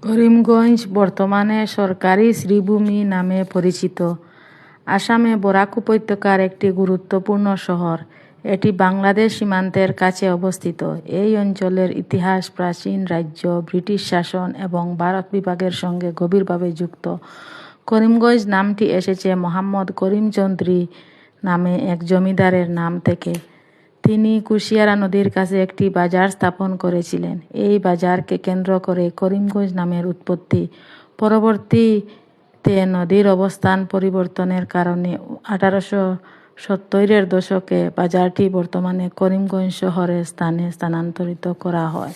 করিমগঞ্জ বর্তমানে সরকারি শ্রীভূমি নামে পরিচিত। আসামে বরাক উপত্যকার একটি গুরুত্বপূর্ণ শহর। এটি বাংলাদেশ সীমান্তের কাছে অবস্থিত। এই অঞ্চলের ইতিহাস প্রাচীন রাজ্য, ব্রিটিশ শাসন এবং ভারত বিভাগের সঙ্গে গভীরভাবে যুক্ত। করিমগঞ্জ নামটি এসেছে মোহাম্মদ করিমচন্দ্রী নামে এক জমিদারের নাম থেকে। তিনি কুশিয়ারা নদীর কাছে একটি বাজার স্থাপন করেছিলেন। এই বাজারকে কেন্দ্র করে করিমগঞ্জ নামের উৎপত্তি। পরবর্তীতে নদীর অবস্থান পরিবর্তনের কারণে 1870-এর দশকে বাজারটি বর্তমানে করিমগঞ্জ শহরের স্থানে স্থানান্তরিত করা হয়।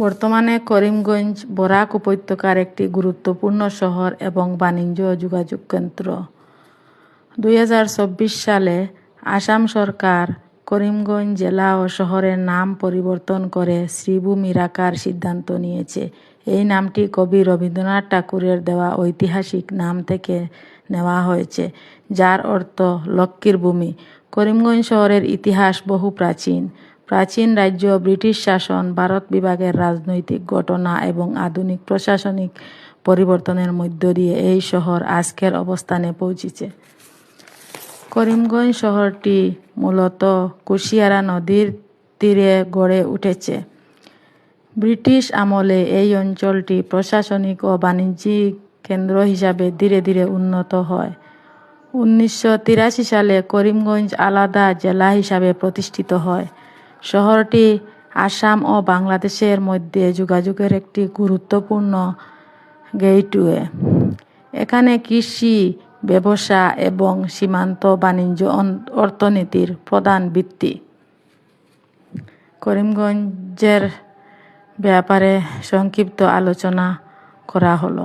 বর্তমানে করিমগঞ্জ বরাক উপত্যকার একটি গুরুত্বপূর্ণ শহর এবং বাণিজ্য ও যোগাযোগ কেন্দ্র। 2024 সালে আসাম সরকার করিমগঞ্জ জেলা ও শহরের নাম পরিবর্তন করে শ্রীভূমি রাখার সিদ্ধান্ত নিয়েছে। এই নামটি কবি রবীন্দ্রনাথ ঠাকুরের দেওয়া ঐতিহাসিক নাম থেকে নেওয়া হয়েছে, যার অর্থ লক্ষ্মীর ভূমি। করিমগঞ্জ শহরের ইতিহাস বহু প্রাচীন। প্রাচীন রাজ্য, ব্রিটিশ শাসন, ভারত বিভাগের রাজনৈতিক ঘটনা এবং আধুনিক প্রশাসনিক পরিবর্তনের মধ্য দিয়ে এই শহর আজকের অবস্থানে পৌঁছেছে। করিমগঞ্জ শহরটি মূলত কুশিয়ারা নদীর তীরে গড়ে উঠেছে। ব্রিটিশ আমলে এই অঞ্চলটি প্রশাসনিক ও বাণিজ্যিক কেন্দ্র হিসাবে ধীরে ধীরে উন্নত হয়। 1983 সালে করিমগঞ্জ আলাদা জেলা হিসাবে প্রতিষ্ঠিত হয়। শহরটি আসাম ও বাংলাদেশের মধ্যে যোগাযোগের একটি গুরুত্বপূর্ণ গেটওয়ে। এখানে কৃষি, ব্যবসা এবং সীমান্ত বাণিজ্য অর্থনীতির প্রধান ভিত্তি। করিমগঞ্জের ব্যাপারে সংক্ষিপ্ত আলোচনা করা হলো।